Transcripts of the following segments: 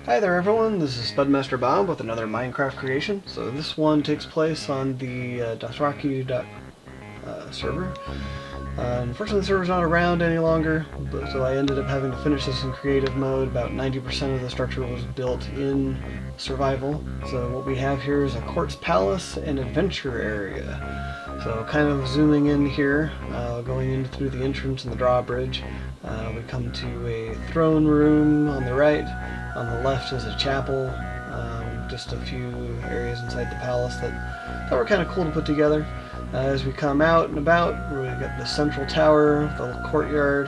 Hi there everyone, this is Spudmaster Bob with another Minecraft creation. So this one takes place on the Dothraki server. Unfortunately the server's not around any longer, so I ended up having to finish this in creative mode. About 90% of the structure was built in survival. So what we have here is a quartz palace and adventure area. So kind of zooming in here, going in through the entrance and the drawbridge, we come to a throne room on the right. On the left is a chapel, just a few areas inside the palace that were kind of cool to put together. As we come out and about, we've got the central tower, the little courtyard,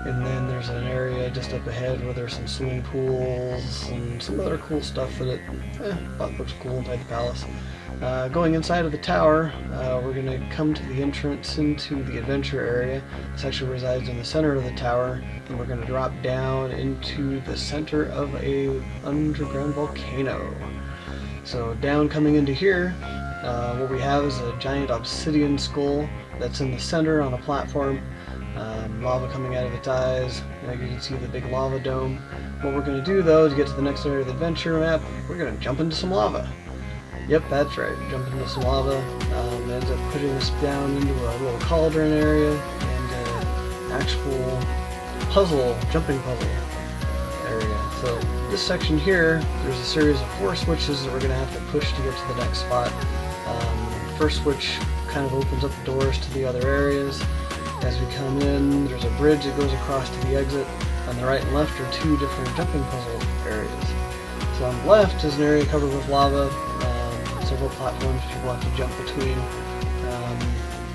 and then there's an area just up ahead where there's some swimming pools and some other cool stuff that looks cool inside the palace. Going inside of the tower, we're going to come to the entrance into the adventure area. This actually resides in the center of the tower, and we're going to drop down into the center of a underground volcano. So down coming into here, what we have is a giant obsidian skull that's in the center on a platform. Lava coming out of its eyes. You can see the big lava dome. What we're going to do though, to get to the next area of the adventure map, we're going to jump into some lava. Yep, that's right. Jump into some lava. Ends up putting us down into a little cauldron area and an actual puzzle, jumping puzzle area. So this section here, there's a series of 4 switches that we're going to have to push to get to the next spot. First switch kind of opens up the doors to the other areas. As we come in, there's a bridge that goes across to the exit. On the right and left are 2 different jumping puzzle areas. So on the left is an area covered with lava. Several platforms people have to jump between.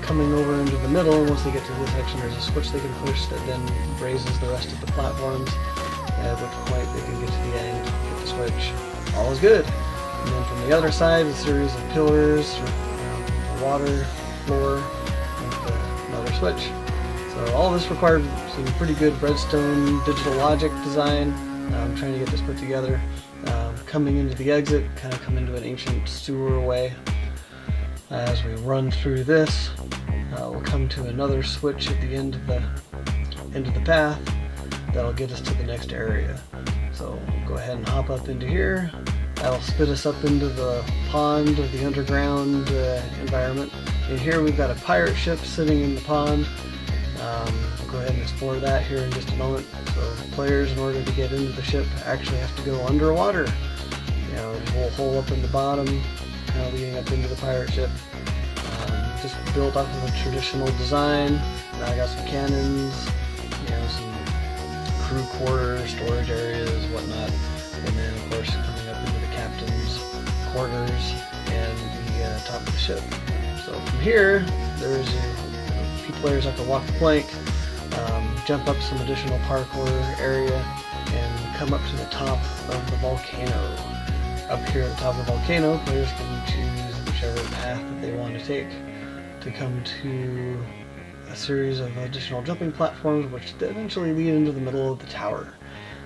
Coming over into the middle, once they get to this section, there's a switch they can push that then raises the rest of the platforms, at which point they can get to the end, get the switch. All is good. And then from the other side, a series of pillars, water, floor, and another switch. So all this required some pretty good redstone digital logic design. I'm trying to get this put together. Coming into the exit, kind of come into an ancient sewer way. As we run through this, we'll come to another switch at the end of the path that'll get us to the next area. So we'll go ahead and hop up into here. That'll spit us up into the pond of the underground environment. In here we've got a pirate ship sitting in the pond. We'll go ahead and explore that here in just a moment. So the players, in order to get into the ship, actually have to go underwater. There's a little hole up in the bottom, kind of leading up into the pirate ship. Just built off of a traditional design. I got some cannons, some crew quarters, storage areas, whatnot. And then of course coming up into the captain's quarters and the top of the ship. So from here, there's a few players have to walk the plank, jump up some additional parkour area, and come up to the top of the volcano. Up here at the top of the volcano, players can choose whichever path that they want to take to come to a series of additional jumping platforms which eventually lead into the middle of the tower.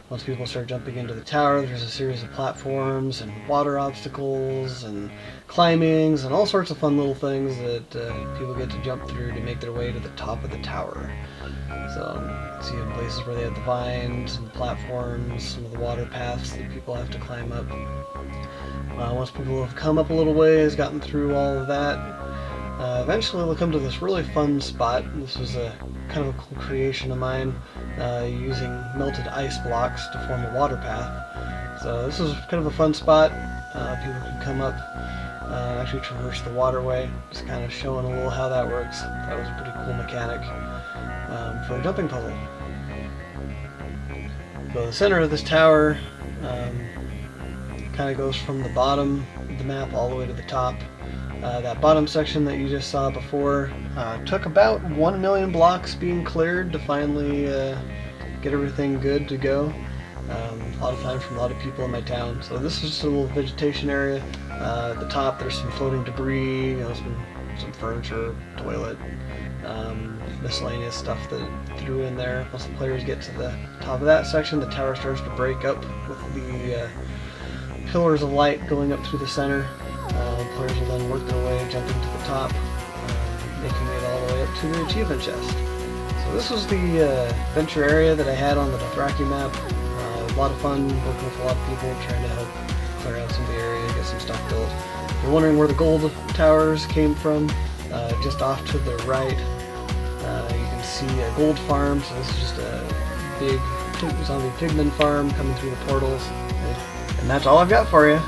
Once people start jumping into the tower, there's a series of platforms and water obstacles and climbings and all sorts of fun little things that people get to jump through to make their way to the top of the tower. So see in places where they have the vines and platforms, some of the water paths that people have to climb up. Once people have come up a little ways, gotten through all of that, eventually they'll come to this really fun spot. This was a kind of a cool creation of mine, using melted ice blocks to form a water path. So this is kind of a fun spot. People can come up, actually traverse the waterway, just kind of showing a little how that works. That was a pretty cool mechanic for a jumping puzzle. So the center of this tower kind of goes from the bottom of the map all the way to the top. That bottom section that you just saw before took about 1 million blocks being cleared to finally get everything good to go. A lot of time from a lot of people in my town. So this is just a little vegetation area. At the top there's some floating debris, some furniture, toilet, miscellaneous stuff that threw in there. Once the players get to the top of that section, the tower starts to break up with the pillars of light going up through the center. Players will then work their way, jumping to the top, making it all the way up to the achievement chest. So this was the adventure area that I had on the Dothraki map. a lot of fun working with a lot of people, trying to help clear out some of the area, get some stuff built. If you're wondering where the gold towers came from, just off to the right, you can see a gold farm. So this is just a big zombie pigman farm coming through the portals. And that's all I've got for you.